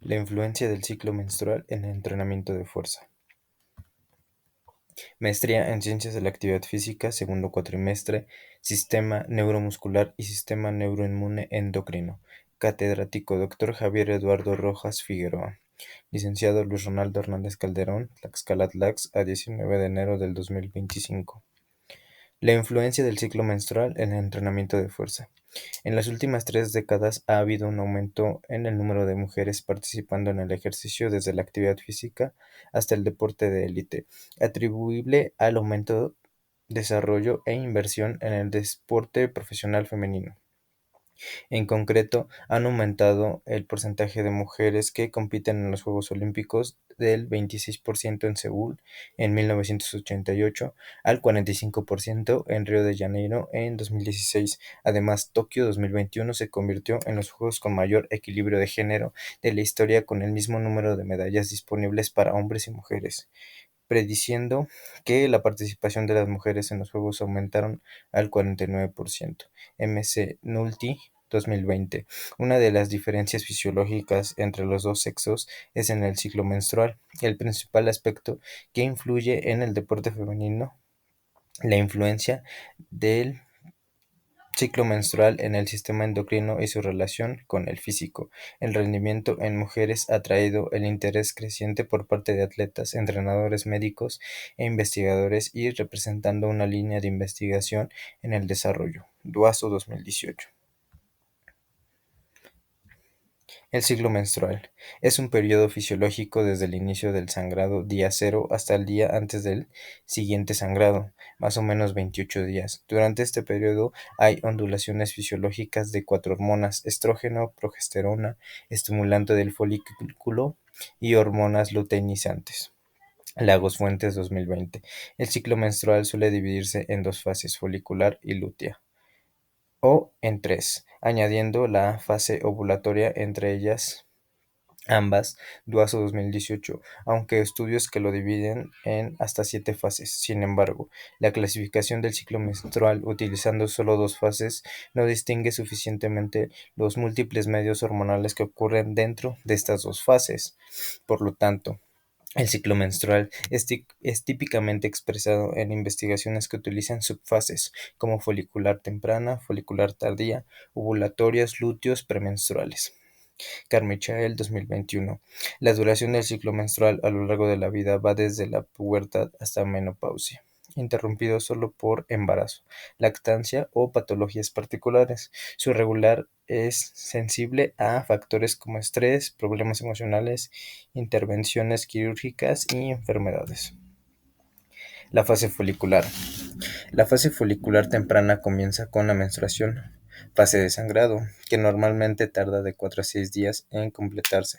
La influencia del ciclo menstrual en el entrenamiento de fuerza. Maestría en Ciencias de la Actividad Física, segundo cuatrimestre, Sistema Neuromuscular y Sistema Neuroinmune Endocrino. Catedrático Dr. Javier Eduardo Rojas Figueroa. Licenciado Luis Ronaldo Hernández Calderón, Tlaxcala Tlax, a 19 de enero del 2025. La influencia del ciclo menstrual en el entrenamiento de fuerza. En las últimas 3 décadas ha habido un aumento en el número de mujeres participando en el ejercicio, desde la actividad física hasta el deporte de élite, atribuible al aumento, desarrollo e inversión en el deporte profesional femenino. En concreto, han aumentado el porcentaje de mujeres que compiten en los Juegos Olímpicos del 26% en Seúl en 1988 al 45% en Río de Janeiro en 2016. Además, Tokio 2021 se convirtió en los Juegos con mayor equilibrio de género de la historia, con el mismo número de medallas disponibles para hombres y mujeres, prediciendo que la participación de las mujeres en los Juegos aumentaron al 49%. MC Nulti 2020. Una de las diferencias fisiológicas entre los dos sexos es en el ciclo menstrual. El principal aspecto que influye en el deporte femenino, la influencia del ciclo menstrual en el sistema endocrino y su relación con el físico. El rendimiento en mujeres ha traído el interés creciente por parte de atletas, entrenadores médicos e investigadores, y representando una línea de investigación en el desarrollo. Duaso 2018. El ciclo menstrual es un periodo fisiológico desde el inicio del sangrado, día cero, hasta el día antes del siguiente sangrado, más o menos 28 días. Durante este periodo hay ondulaciones fisiológicas de 4 hormonas: estrógeno, progesterona, estimulante del folículo y hormonas luteinizantes. Lagos Fuentes 2020. El ciclo menstrual suele dividirse en dos fases: folicular y lútea, o en tres, añadiendo la fase ovulatoria entre ellas ambas. Duaso 2018, aunque estudios que lo dividen en hasta 7 fases. Sin embargo, la clasificación del ciclo menstrual utilizando solo dos fases no distingue suficientemente los múltiples medios hormonales que ocurren dentro de estas dos fases. Por lo tanto, el ciclo menstrual es típicamente expresado en investigaciones que utilizan subfases, como folicular temprana, folicular tardía, ovulatorias, lúteos, premenstruales. Carmichael 2021. La duración del ciclo menstrual a lo largo de la vida va desde la pubertad hasta menopausia, interrumpido solo por embarazo, lactancia o patologías particulares. Su regular es sensible a factores como estrés, problemas emocionales, intervenciones quirúrgicas y enfermedades. La fase folicular. La fase folicular temprana comienza con la menstruación, fase de sangrado, que normalmente tarda de 4 a 6 días en completarse.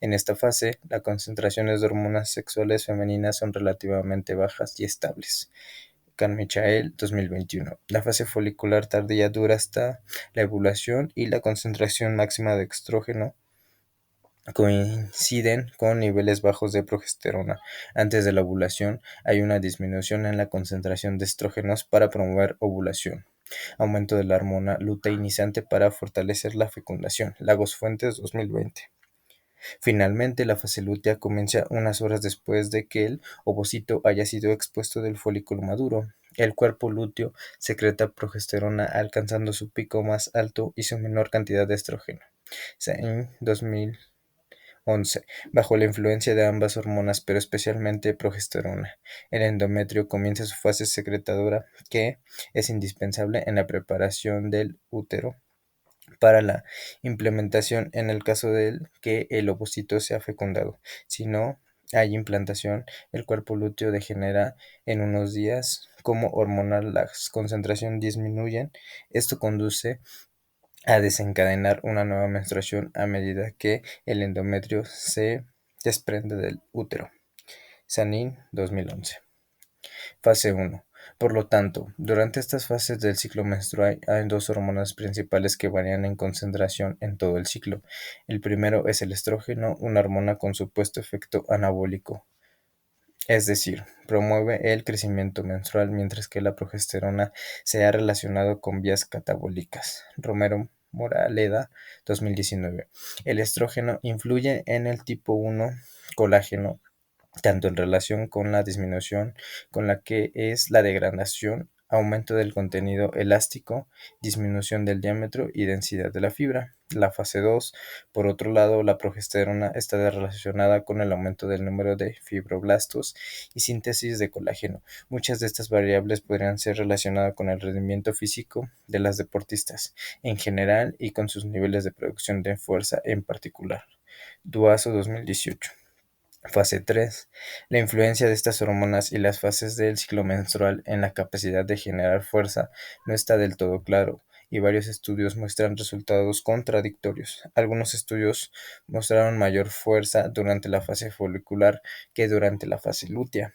En esta fase, las concentraciones de hormonas sexuales femeninas son relativamente bajas y estables. Carmichael 2021. La fase folicular tardía dura hasta la ovulación, y la concentración máxima de estrógeno coinciden con niveles bajos de progesterona. Antes de la ovulación hay una disminución en la concentración de estrógenos para promover ovulación. Aumento de la hormona luteinizante para fortalecer la fecundación. Lagos Fuentes 2020. Finalmente, la fase lútea comienza unas horas después de que el ovocito haya sido expuesto del folículo maduro. El cuerpo lúteo secreta progesterona, alcanzando su pico más alto y su menor cantidad de estrógeno. Sain 2011. Bajo la influencia de ambas hormonas, pero especialmente progesterona, el endometrio comienza su fase secretadora, que es indispensable en la preparación del útero para la implementación en el caso de que el ovocito sea fecundado. Si no hay implantación, el cuerpo lúteo degenera en unos días. Como hormonal, las concentraciones disminuyen. Esto conduce a desencadenar una nueva menstruación a medida que el endometrio se desprende del útero. Sanin 2011. Fase 1. Por lo tanto, durante estas fases del ciclo menstrual hay dos hormonas principales que varían en concentración en todo el ciclo. El primero es el estrógeno, una hormona con supuesto efecto anabólico, es decir, promueve el crecimiento menstrual, mientras que la progesterona se ha relacionado con vías catabólicas. Romero Moraleda 2019. El estrógeno influye en el tipo 1 colágeno tanto en relación con la disminución con la que es la degradación, aumento del contenido elástico, disminución del diámetro y densidad de la fibra. La fase 2, por otro lado, la progesterona está relacionada con el aumento del número de fibroblastos y síntesis de colágeno. Muchas de estas variables podrían ser relacionadas con el rendimiento físico de las deportistas en general y con sus niveles de producción de fuerza en particular. Duaso 2018. Fase 3. La influencia de estas hormonas y las fases del ciclo menstrual en la capacidad de generar fuerza no está del todo claro, y varios estudios muestran resultados contradictorios. Algunos estudios mostraron mayor fuerza durante la fase folicular que durante la fase lútea,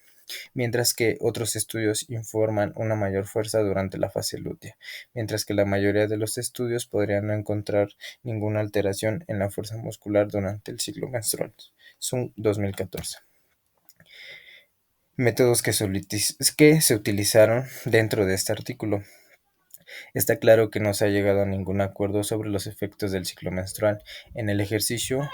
mientras que otros estudios informan una mayor fuerza durante la fase lútea, mientras que la mayoría de los estudios podrían no encontrar ninguna alteración en la fuerza muscular durante el ciclo menstrual. Sun 2014. Métodos que se utilizaron dentro de este artículo. Está claro que no se ha llegado a ningún acuerdo sobre los efectos del ciclo menstrual en el ejercicio.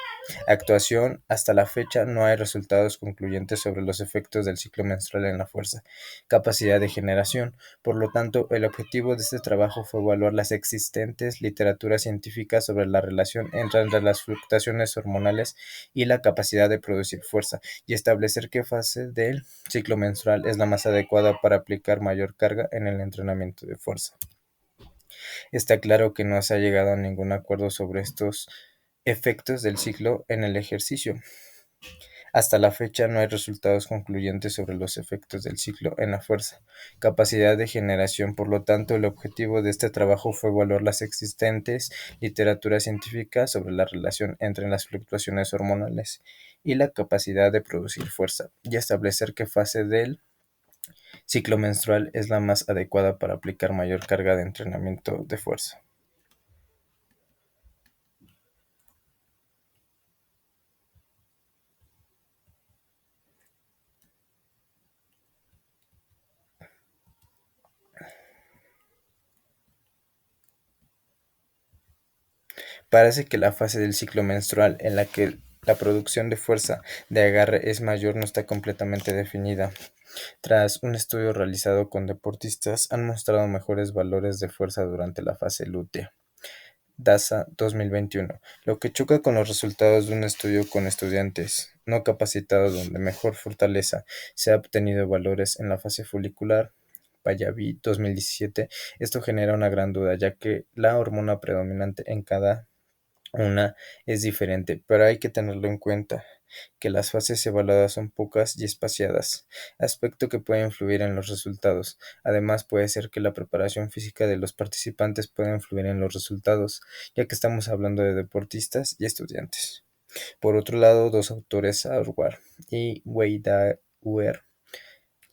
Actuación, hasta la fecha no hay resultados concluyentes sobre los efectos del ciclo menstrual en la fuerza, capacidad de generación. Por lo tanto, el objetivo de este trabajo fue evaluar las existentes literaturas científicas sobre la relación entre las fluctuaciones hormonales y la capacidad de producir fuerza, y establecer qué fase del ciclo menstrual es la más adecuada para aplicar mayor carga en el entrenamiento de fuerza. Está claro que no se ha llegado a ningún acuerdo sobre estos efectos del ciclo en el ejercicio. Hasta la fecha no hay resultados concluyentes sobre los efectos del ciclo en la fuerza, capacidad de generación. Por lo tanto, el objetivo de este trabajo fue evaluar las existentes literaturas científicas sobre la relación entre las fluctuaciones hormonales y la capacidad de producir fuerza, y establecer qué fase del ciclo menstrual es la más adecuada para aplicar mayor carga de entrenamiento de fuerza. Parece que la fase del ciclo menstrual en la que la producción de fuerza de agarre es mayor no está completamente definida. Tras un estudio realizado con deportistas, han mostrado mejores valores de fuerza durante la fase lútea. DASA 2021, lo que choca con los resultados de un estudio con estudiantes no capacitados donde mejor fortaleza se ha obtenido valores en la fase folicular. Pallavi 2017. Esto genera una gran duda, ya que la hormona predominante en cada una es diferente, pero hay que tenerlo en cuenta que las fases evaluadas son pocas y espaciadas, aspecto que puede influir en los resultados. Además, puede ser que la preparación física de los participantes pueda influir en los resultados, ya que estamos hablando de deportistas y estudiantes. Por otro lado, dos autores, Arwar y Weidauer,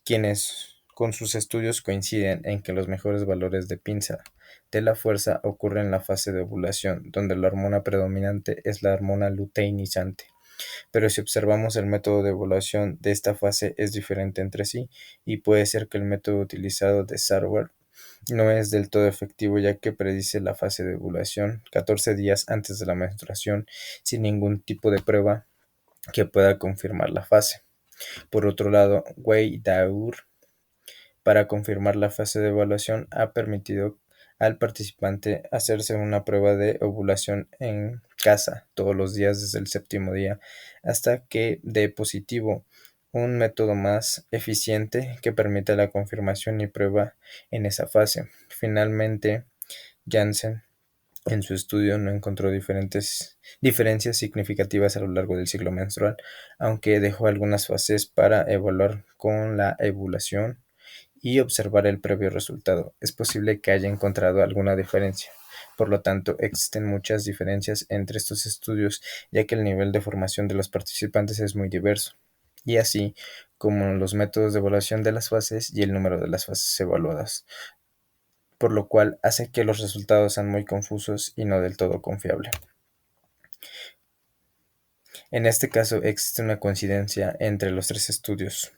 quienes con sus estudios coinciden en que los mejores valores de pinza de la fuerza ocurren en la fase de ovulación, donde la hormona predominante es la hormona luteinizante. Pero si observamos el método de evaluación de esta fase es diferente entre sí, y puede ser que el método utilizado de Sarwer no es del todo efectivo, ya que predice la fase de ovulación 14 días antes de la menstruación sin ningún tipo de prueba que pueda confirmar la fase. Por otro lado, Wei-Daur, para confirmar la fase de evaluación, ha permitido al participante hacerse una prueba de ovulación en casa todos los días desde el séptimo día hasta que dé positivo, un método más eficiente que permite la confirmación y prueba en esa fase. Finalmente, Janssen en su estudio no encontró diferencias significativas a lo largo del ciclo menstrual, aunque dejó algunas fases para evaluar con la ovulación y observar el previo resultado. Es posible que haya encontrado alguna diferencia. Por lo tanto, existen muchas diferencias entre estos estudios, ya que el nivel de formación de los participantes es muy diverso, y así como los métodos de evaluación de las fases y el número de las fases evaluadas, por lo cual hace que los resultados sean muy confusos y no del todo confiables. En este caso existe una coincidencia entre los tres estudios.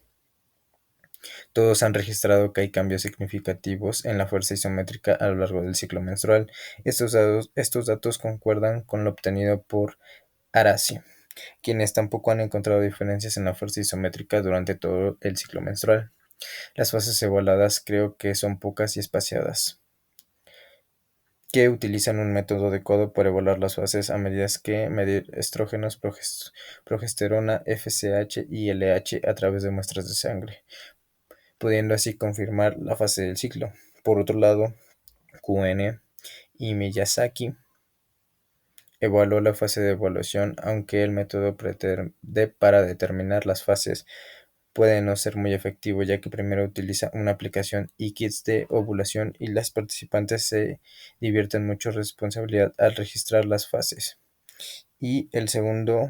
Todos han registrado que hay cambios significativos en la fuerza isométrica a lo largo del ciclo menstrual. Estos datos concuerdan con lo obtenido por Arasi, quienes tampoco han encontrado diferencias en la fuerza isométrica durante todo el ciclo menstrual. Las fases evaluadas creo que son pocas y espaciadas, que utilizan un método adecuado para evaluar las fases a medida que medir estrógenos, progesterona, FSH y LH a través de muestras de sangre, pudiendo así confirmar la fase del ciclo. Por otro lado, QN y Miyazaki evaluó la fase de evaluación, aunque el método para determinar las fases puede no ser muy efectivo, ya que primero utiliza una aplicación y kits de ovulación y las participantes se divierten mucho responsabilidad al registrar las fases. Y el segundo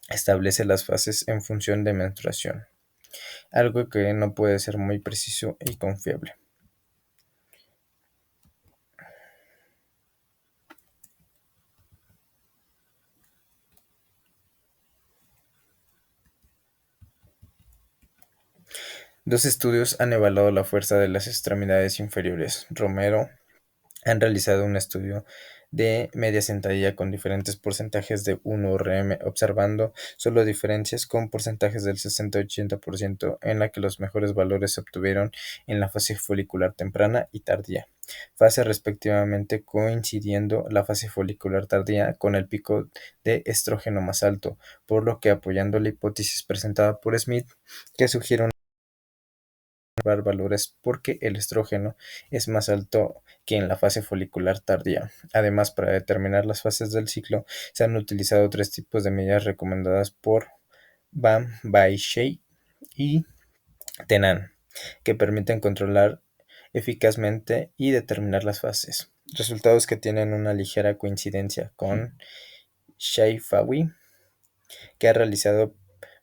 establece las fases en función de menstruación, algo que no puede ser muy preciso y confiable. Dos estudios han evaluado la fuerza de las extremidades inferiores. Romero han realizado un estudio de media sentadilla con diferentes porcentajes de 1 RM, observando solo diferencias con porcentajes del 60-80%, en la que los mejores valores se obtuvieron en la fase folicular temprana y tardía, fase respectivamente, coincidiendo la fase folicular tardía con el pico de estrógeno más alto, por lo que apoyando la hipótesis presentada por Smith, que sugiere valores porque el estrógeno es más alto que en la fase folicular tardía. Además, para determinar las fases del ciclo, se han utilizado tres tipos de medidas recomendadas por Van Baishey y Tenan, que permiten controlar eficazmente y determinar las fases. Resultados que tienen una ligera coincidencia con Shaifawi, que ha realizado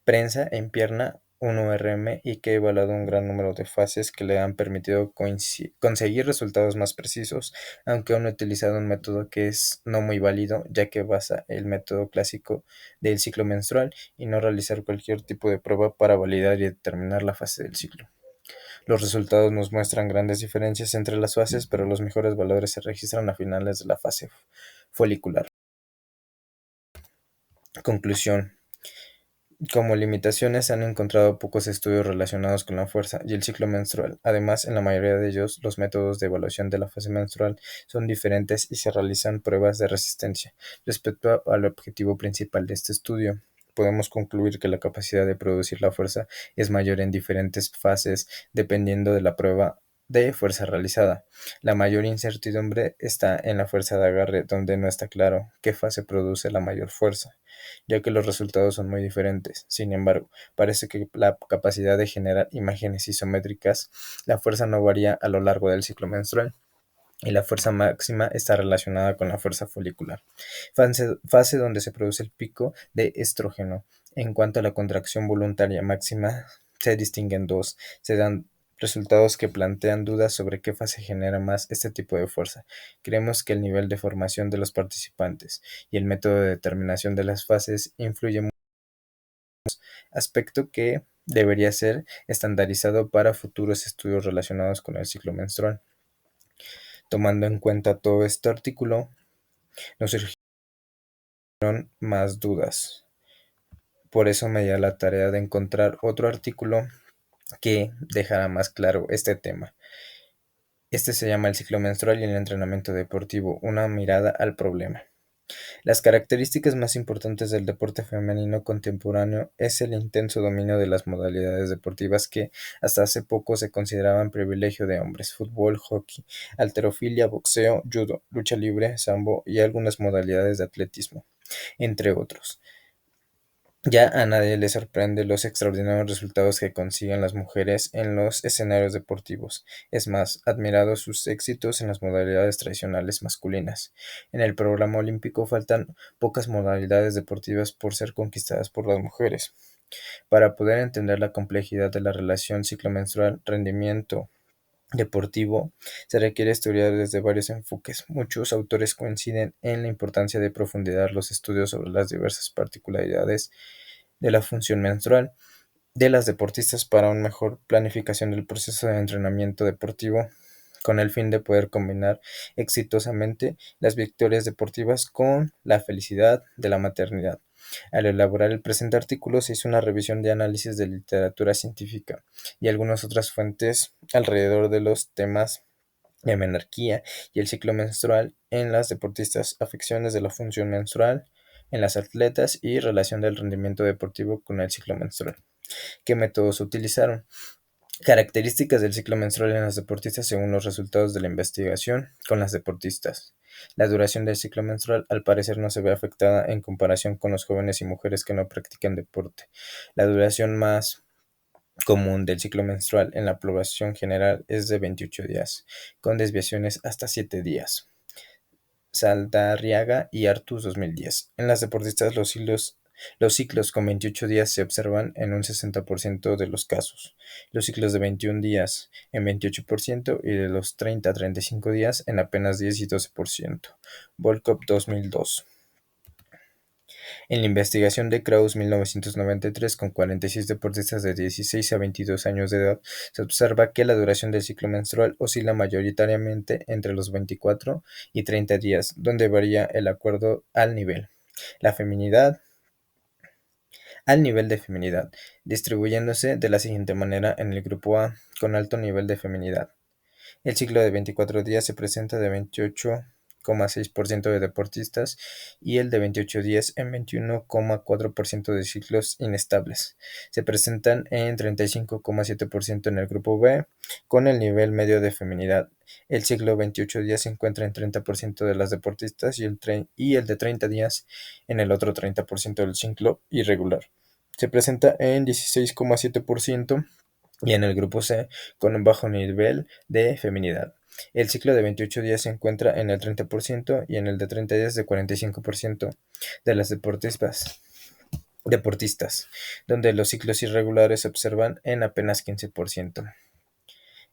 prensa en pierna 1 RM y que ha evaluado un gran número de fases que le han permitido conseguir resultados más precisos, aunque aún ha utilizado un método que es no muy válido, ya que basa el método clásico del ciclo menstrual y no realizar cualquier tipo de prueba para validar y determinar la fase del ciclo. Los resultados nos muestran grandes diferencias entre las fases, pero los mejores valores se registran a finales de la fase folicular. Conclusión. Como limitaciones, se han encontrado pocos estudios relacionados con la fuerza y el ciclo menstrual. Además, en la mayoría de ellos, los métodos de evaluación de la fase menstrual son diferentes y se realizan pruebas de resistencia. Respecto al objetivo principal de este estudio, podemos concluir que la capacidad de producir la fuerza es mayor en diferentes fases dependiendo de la prueba de fuerza realizada. La mayor incertidumbre está en la fuerza de agarre, donde no está claro qué fase produce la mayor fuerza, ya que los resultados son muy diferentes. Sin embargo, parece que la capacidad de generar imágenes isométricas, la fuerza no varía a lo largo del ciclo menstrual y la fuerza máxima está relacionada con la fuerza folicular, fase donde se produce el pico de estrógeno. En cuanto a la contracción voluntaria máxima, se distinguen dos. Se dan resultados que plantean dudas sobre qué fase genera más este tipo de fuerza. Creemos que el nivel de formación de los participantes y el método de determinación de las fases influye mucho, aspecto que debería ser estandarizado para futuros estudios relacionados con el ciclo menstrual. Tomando en cuenta todo este artículo, nos surgieron más dudas. Por eso me di a la tarea de encontrar otro artículo que dejara más claro este tema. Este se llama El ciclo menstrual y el entrenamiento deportivo, una mirada al problema. Las características más importantes del deporte femenino contemporáneo es el intenso dominio de las modalidades deportivas que hasta hace poco se consideraban privilegio de hombres: fútbol, hockey, halterofilia, boxeo, judo, lucha libre, sambo y algunas modalidades de atletismo, entre otros. Ya a nadie le sorprende los extraordinarios resultados que consiguen las mujeres en los escenarios deportivos. Es más, admirados sus éxitos en las modalidades tradicionales masculinas. En el programa olímpico faltan pocas modalidades deportivas por ser conquistadas por las mujeres. Para poder entender la complejidad de la relación ciclo menstrual, rendimiento deportivo, se requiere estudiar desde varios enfoques. Muchos autores coinciden en la importancia de profundizar los estudios sobre las diversas particularidades de la función menstrual de las deportistas para una mejor planificación del proceso de entrenamiento deportivo con el fin de poder combinar exitosamente las victorias deportivas con la felicidad de la maternidad. Al elaborar el presente artículo se hizo una revisión de análisis de literatura científica y algunas otras fuentes alrededor de los temas de menarquía y el ciclo menstrual en las deportistas, afecciones de la función menstrual en las atletas y relación del rendimiento deportivo con el ciclo menstrual. ¿Qué métodos se utilizaron? Características del ciclo menstrual en las deportistas según los resultados de la investigación con las deportistas. La duración del ciclo menstrual al parecer no se ve afectada en comparación con los jóvenes y mujeres que no practican deporte. La duración más común del ciclo menstrual en la población general es de 28 días, con desviaciones hasta 7 días. Saldarriaga y Artus 2010. En las deportistas los ciclos con 28 días se observan en un 60% de los casos, los ciclos de 21 días en 28% y de los 30 a 35 días en apenas 10 y 12%. Volkov 2002. En la investigación de Krauss 1993 con 46 deportistas de 16 a 22 años de edad, se observa que la duración del ciclo menstrual oscila mayoritariamente entre los 24 y 30 días, donde varía el acuerdo al nivel. La feminidad al nivel de feminidad, distribuyéndose de la siguiente manera en el grupo A, con alto nivel de feminidad. El ciclo de 24 días se presenta de 28,6% de deportistas y el de 28 días en 21,4% de ciclos inestables. Se presentan en 35,7% en el grupo B con el nivel medio de feminidad. El ciclo 28 días se encuentra en 30% de las deportistas y el de 30 días en el otro 30% del ciclo irregular. Se presenta en 16,7% y en el grupo C con un bajo nivel de feminidad. El ciclo de 28 días se encuentra en el 30% y en el de 30 días de 45% de las deportistas, donde los ciclos irregulares se observan en apenas 15%.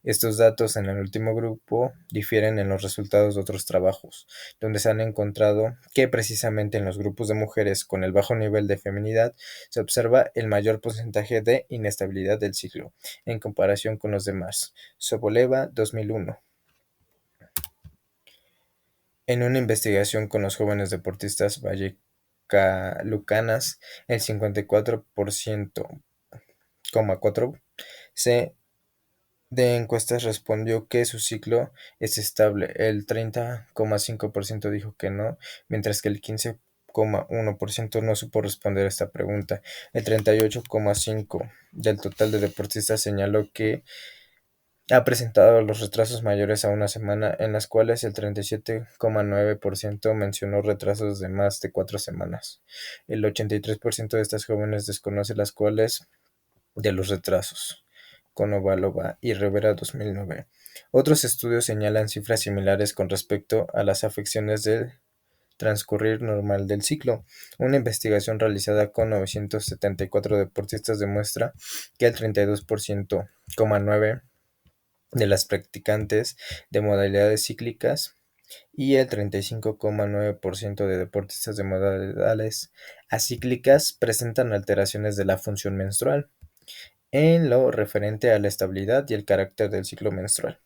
Estos datos en el último grupo difieren en los resultados de otros trabajos, donde se han encontrado que precisamente en los grupos de mujeres con el bajo nivel de feminidad se observa el mayor porcentaje de inestabilidad del ciclo, en comparación con los demás. Soboleva, 2001. En una investigación con los jóvenes deportistas vallecaucanas, el 54,4% se de encuestas respondió que su ciclo es estable, el 30,5% dijo que no, mientras que el 15,1% no supo responder a esta pregunta. El 38,5% del total de deportistas señaló que ha presentado los retrasos mayores a una semana, en las cuales el 37,9% mencionó retrasos de más de 4 semanas. El 83% de estas jóvenes desconoce las cuales de los retrasos. Konovalova y Rivera 2009. Otros estudios señalan cifras similares con respecto a las afecciones del transcurrir normal del ciclo. Una investigación realizada con 974 deportistas demuestra que el 32,9% de las practicantes de modalidades cíclicas y el 35,9% de deportistas de modalidades acíclicas presentan alteraciones de la función menstrual en lo referente a la estabilidad y el carácter del ciclo menstrual.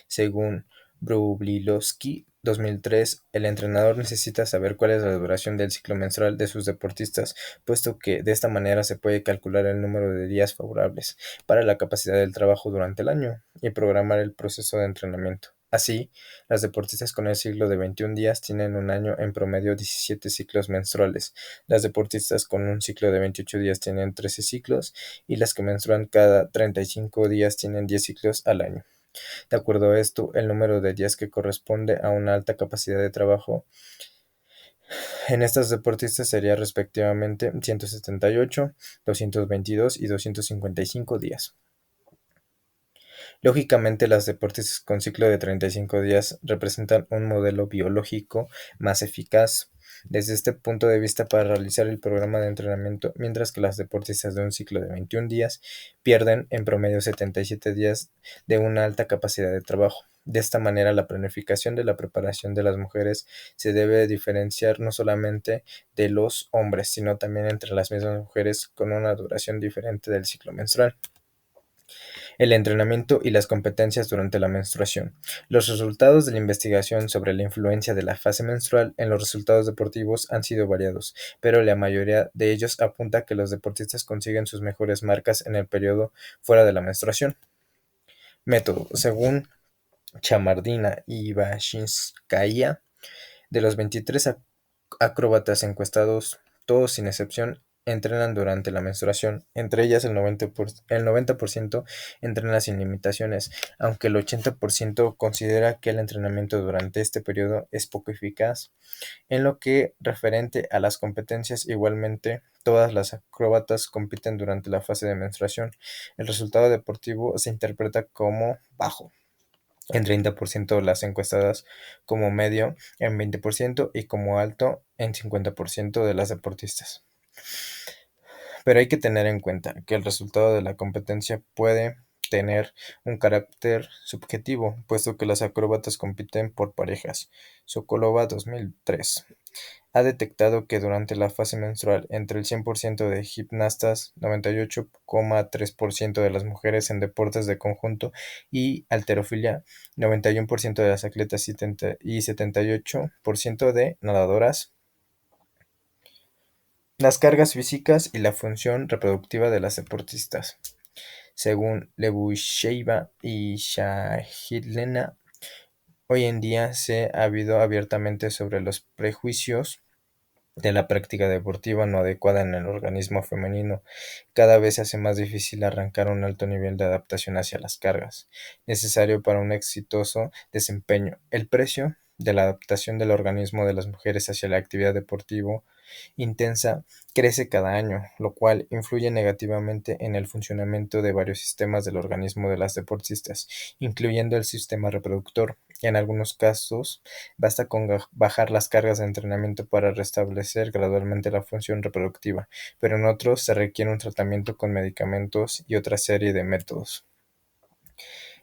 Según Wróblewski, 2003, el entrenador necesita saber cuál es la duración del ciclo menstrual de sus deportistas, puesto que de esta manera se puede calcular el número de días favorables para la capacidad del trabajo durante el año y programar el proceso de entrenamiento. Así, las deportistas con el ciclo de 21 días tienen un año en promedio 17 ciclos menstruales, las deportistas con un ciclo de 28 días tienen 13 ciclos y las que menstruan cada 35 días tienen 10 ciclos al año. De acuerdo a esto, el número de días que corresponde a una alta capacidad de trabajo en estas deportistas sería respectivamente 178, 222 y 255 días. Lógicamente, las deportistas con ciclo de 35 días representan un modelo biológico más eficaz desde este punto de vista para realizar el programa de entrenamiento, mientras que las deportistas de un ciclo de 21 días pierden en promedio 77 días de una alta capacidad de trabajo. De esta manera, la planificación de la preparación de las mujeres se debe diferenciar no solamente de los hombres, sino también entre las mismas mujeres con una duración diferente del ciclo menstrual. El entrenamiento y las competencias durante la menstruación. Los resultados de la investigación sobre la influencia de la fase menstrual en los resultados deportivos han sido variados, pero la mayoría de ellos apunta que los deportistas consiguen sus mejores marcas en el periodo fuera de la menstruación. Método. Según Chamardina y Bashinskaya, de los 23 acróbatas encuestados, todos sin excepción entrenan durante la menstruación. Entre ellas, el 90% entrena sin limitaciones, aunque el 80% considera que el entrenamiento durante este periodo es poco eficaz. En lo que referente a las competencias, igualmente, todas las acróbatas compiten durante la fase de menstruación. El resultado deportivo se interpreta como bajo en 30% las encuestadas, como medio en 20% y como alto en 50% de las deportistas. Pero hay que tener en cuenta que el resultado de la competencia puede tener un carácter subjetivo, puesto que las acróbatas compiten por parejas. Sokolova 2003 ha detectado que durante la fase menstrual, entre el 100% de gimnastas, 98,3% de las mujeres en deportes de conjunto y halterofilia, 91% de las atletas y 78% de nadadoras, las cargas físicas y la función reproductiva de las deportistas. Según Lebusheeva y Shahidlena, hoy en día se ha habido abiertamente sobre los prejuicios de la práctica deportiva no adecuada en el organismo femenino. Cada vez se hace más difícil arrancar un alto nivel de adaptación hacia las cargas, necesario para un exitoso desempeño. El precio de la adaptación del organismo de las mujeres hacia la actividad deportiva intensa crece cada año, lo cual influye negativamente en el funcionamiento de varios sistemas del organismo de las deportistas, incluyendo el sistema reproductor. En algunos casos, basta con bajar las cargas de entrenamiento para restablecer gradualmente la función reproductiva, pero en otros se requiere un tratamiento con medicamentos y otra serie de métodos.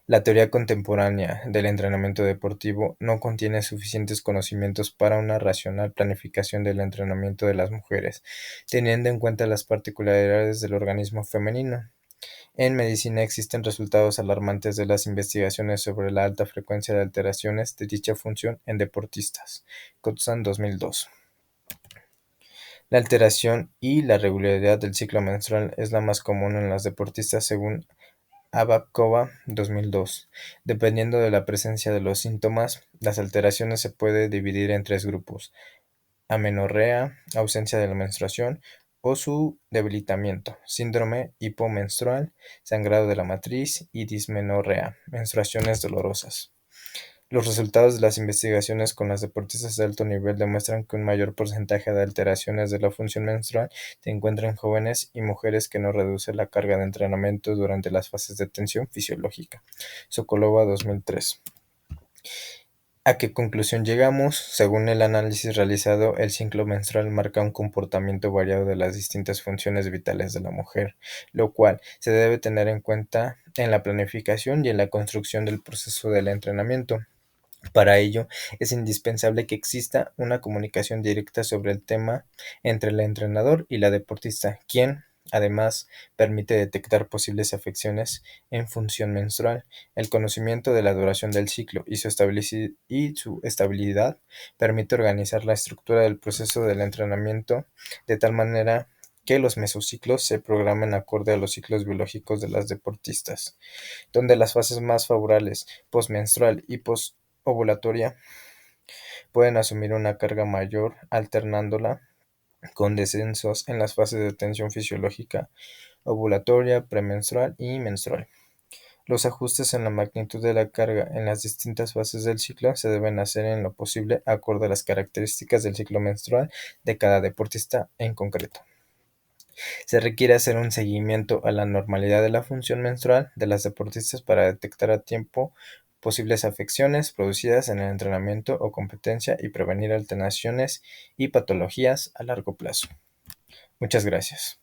La teoría contemporánea del entrenamiento deportivo no contiene suficientes conocimientos para una racional planificación del entrenamiento de las mujeres, teniendo en cuenta las particularidades del organismo femenino. En medicina existen resultados alarmantes de las investigaciones sobre la alta frecuencia de alteraciones de dicha función en deportistas. Kotzan 2002. La alteración y la regularidad del ciclo menstrual es la más común en las deportistas según Abakova 2002. Dependiendo de la presencia de los síntomas, las alteraciones se pueden dividir en tres grupos: amenorrea, ausencia de la menstruación o su debilitamiento, síndrome hipomenstrual, sangrado de la matriz y dismenorrea, menstruaciones dolorosas. Los resultados de las investigaciones con las deportistas de alto nivel demuestran que un mayor porcentaje de alteraciones de la función menstrual se encuentra en jóvenes y mujeres que no reduce la carga de entrenamiento durante las fases de tensión fisiológica. Sokolova 2003. ¿A qué conclusión llegamos? Según el análisis realizado, el ciclo menstrual marca un comportamiento variado de las distintas funciones vitales de la mujer, lo cual se debe tener en cuenta en la planificación y en la construcción del proceso del entrenamiento. Para ello, es indispensable que exista una comunicación directa sobre el tema entre el entrenador y la deportista, quien, además, permite detectar posibles afecciones en función menstrual. El conocimiento de la duración del ciclo y su estabilidad permite organizar la estructura del proceso del entrenamiento de tal manera que los mesociclos se programen acorde a los ciclos biológicos de las deportistas, donde las fases más favorables, postmenstrual y ovulatoria, pueden asumir una carga mayor alternándola con descensos en las fases de tensión fisiológica, ovulatoria, premenstrual y menstrual. Los ajustes en la magnitud de la carga en las distintas fases del ciclo se deben hacer en lo posible acorde a las características del ciclo menstrual de cada deportista en concreto. Se requiere hacer un seguimiento a la normalidad de la función menstrual de las deportistas para detectar a tiempo posibles afecciones producidas en el entrenamiento o competencia y prevenir alteraciones y patologías a largo plazo. Muchas gracias.